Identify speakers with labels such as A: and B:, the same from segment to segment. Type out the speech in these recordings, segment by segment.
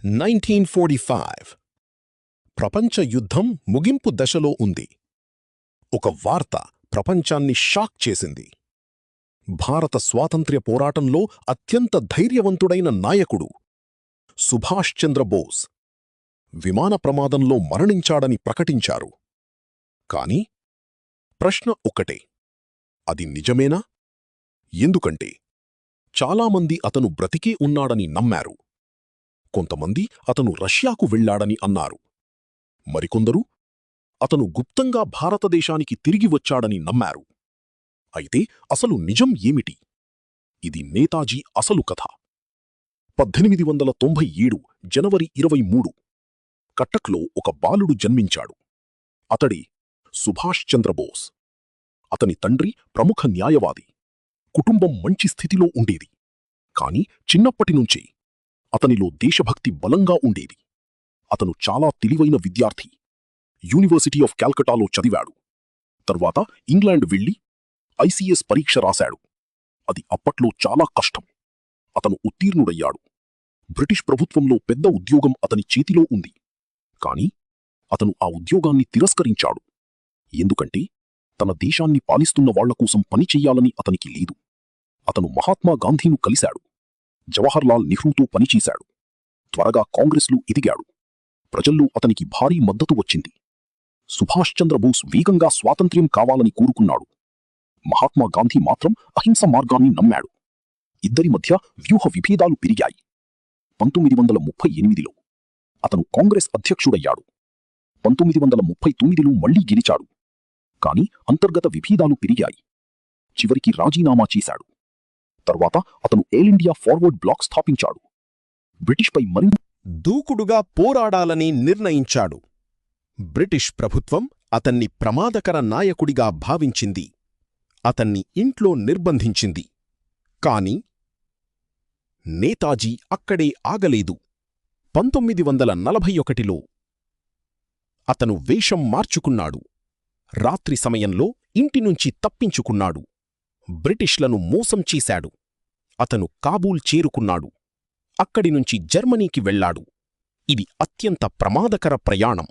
A: 1945 ప్రపంచ యుద్ధం ముగింపు దశలో ఉంది. ఒక వార్త ప్రపంచాన్ని షాక్ చేసింది. భారత స్వాతంత్ర్య పోరాటంలో అత్యంత ధైర్యవంతుడైన నాయకుడు సుభాష్ చంద్రబోస్ విమాన ప్రమాదంలో మరణించాడని ప్రకటించారు. కాని ప్రశ్న ఒక్కటే, అది నిజమేనా? ఎందుకంటే చాలామంది అతను బ్రతికే ఉన్నాడని నమ్మారు. కొంతమంది అతను రష్యాకు వెళ్లాడని అన్నారు. మరికొందరు అతను గుప్తంగా భారతదేశానికి తిరిగి వచ్చాడని నమ్మారు. అయితే అసలు నిజం ఏమిటి? ఇది నేతాజీ అసలు కథ. 1897 జనవరి 23 కటక్లో ఒక బాలుడు జన్మించాడు. అతడే సుభాష్ చంద్రబోస్. అతని తండ్రి ప్రముఖ న్యాయవాది. కుటుంబం మంచి స్థితిలో ఉండేది. కాని చిన్నప్పటినుంచే అతనిలో దేశభక్తి బలంగా ఉండేది. అతను చాలా తెలివైన విద్యార్థి. యూనివర్సిటీ ఆఫ్ క్యాల్కటాలో చదివాడు. తర్వాత ఇంగ్లాండ్ వెళ్లి ఐసీఎస్ పరీక్ష రాశాడు. అది అప్పట్లో చాలా కష్టం. అతను ఉత్తీర్ణుడయ్యాడు. బ్రిటిష్ ప్రభుత్వంలో పెద్ద ఉద్యోగం అతని చేతిలో ఉంది. కాని అతను ఆ ఉద్యోగాన్ని తిరస్కరించాడు. ఎందుకంటే తన దేశాన్ని పాలిస్తున్న వాళ్లకోసం పనిచెయ్యాలని అతనికి లేదు. అతను మహాత్మా గాంధీను కలిశాడు. జవహర్లాల్ నెహ్రూతో పనిచేశాడు. త్వరగా కాంగ్రెస్లో ఎదిగాడు. ప్రజల్లో అతనికి భారీ మద్దతు వచ్చింది. సుభాష్ చంద్రబోస్ వేగంగా స్వాతంత్ర్యం కావాలని కోరుకున్నాడు. మహాత్మా గాంధీ మాత్రం అహింస మార్గాన్ని నమ్మాడు. ఇద్దరి మధ్య వ్యూహ విభేదాలు పెరిగాయి. 1938లో అతను కాంగ్రెస్ అధ్యక్షుడయ్యాడు. 1939లో మళ్లీ గెలిచాడు. కాని అంతర్గత విభేదాలు పెరిగాయి. చివరికి రాజీనామా చేశాడు. తర్వాత అతను ఆల్ ఇండియా ఫార్వర్డ్ బ్లాక్ స్థాపించాడు. బ్రిటిష్పై మరింత
B: దూకుడుగా పోరాడాలని నిర్ణయించాడు. బ్రిటిష్ ప్రభుత్వం అతన్ని ప్రమాదకర నాయకుడిగా భావించింది. అతన్ని ఇంట్లో నిర్బంధించింది. కాని నేతాజీ అక్కడే ఆగలేదు. 1941లో అతను వేషం మార్చుకున్నాడు. రాత్రి సమయంలో ఇంటినుంచి తప్పించుకున్నాడు. బ్రిటిష్లను మోసం చేశాడు. అతను కాబూల్ చేరుకున్నాడు. అక్కడినుంచి జర్మనీకి వెళ్లాడు. ఇది అత్యంత ప్రమాదకర ప్రయాణం.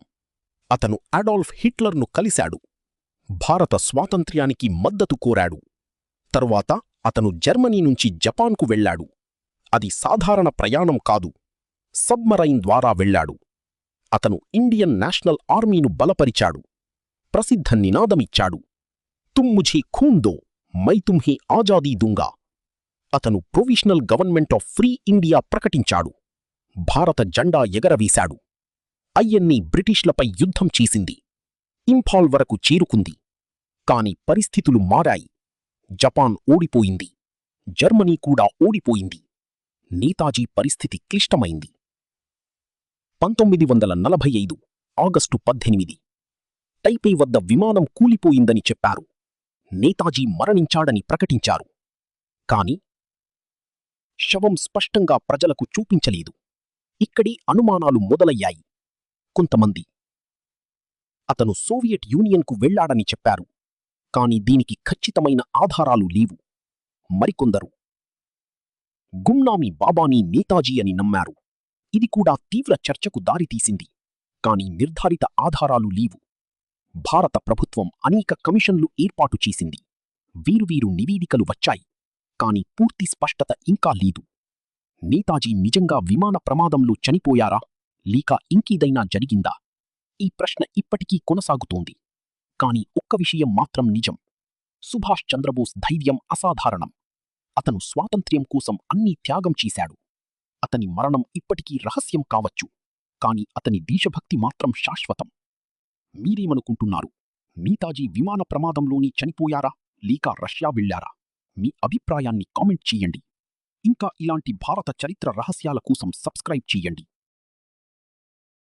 B: అతను అడాల్ఫ్ హిట్లర్ను కలిశాడు. భారత స్వాతంత్ర్యానికి మద్దతు కోరాడు. తరువాత అతను జర్మనీ నుంచి జపాన్కు వెళ్లాడు. అది సాధారణ ప్రయాణం కాదు. సబ్మరైన్ ద్వారా వెళ్లాడు. అతను ఇండియన్ నేషనల్ ఆర్మీను బలపరిచాడు. ప్రసిద్ధ నినాదమిచ్చాడు, తుమ్ ముఝే ఖూన్ దో, మై తుమ్హే ఆజాదీ దుంగా. అతను provisional government of free India ప్రకటించాడు. భారత జెండా ఎగరవేశాడు. ఐఎన్ఏ బ్రిటిష్లపై యుద్ధం చేసింది. ఇంఫాల్ వరకు చేరుకుంది. కాని పరిస్థితులు మారాయి. జపాన్ ఓడిపోయింది. జర్మనీ కూడా ఓడిపోయింది. నేతాజీ పరిస్థితి క్లిష్టమైంది. 1945 ఆగస్టు 18 టైపే వద్ద విమానం కూలిపోయిందని చెప్పారు. నేతాజీ మరణించాడని ప్రకటించారు. కాని శవం స్పష్టంగా ప్రజలకు చూపించలేదు. ఇక్కడి అనుమానాలు మొదలయ్యాయి. కొంతమంది అతను సోవియట్ యూనియన్కు వెళ్లాడని చెప్పారు. కాని దీనికి ఖచ్చితమైన ఆధారాలు లేవు. మరికొందరు గుమ్నామీ బాబానీ నేతాజీ అని నమ్మారు. ఇది కూడా తీవ్ర చర్చకు దారితీసింది. కాని నిర్ధారిత ఆధారాలు లేవు. భారత ప్రభుత్వం అనేక కమిషన్లు ఏర్పాటు చేసింది. వీరు నివేదికలు వచ్చాయి. కాని పూర్తి స్పష్టత ఇంకా లేదు. నేతాజీ నిజంగా విమాన ప్రమాదంలో చనిపోయారా, లేక ఇంకేదైనా జరిగిందా? ఈ ప్రశ్న ఇప్పటికీ కొనసాగుతోంది. కాని ఒక్క విషయం మాత్రం నిజం. సుభాష్ చంద్రబోస్ ధైర్యం అసాధారణం. అతను స్వాతంత్ర్యం కోసం అన్నీ త్యాగం చేశాడు. అతని మరణం ఇప్పటికీ రహస్యం కావచ్చు. కాని అతని దేశభక్తి మాత్రం శాశ్వతం. మీరేమనుకుంటున్నారు? నేతాజీ విమాన ప్రమాదంలోనే చనిపోయారా, లేక రష్యా వెళ్లారా? మీ అభిప్రాయాన్ని కామెంట్ చేయండి. ఇంకా ఇలాంటి భారత చరిత్ర రహస్యాల కోసం సబ్స్క్రైబ్ చేయండి.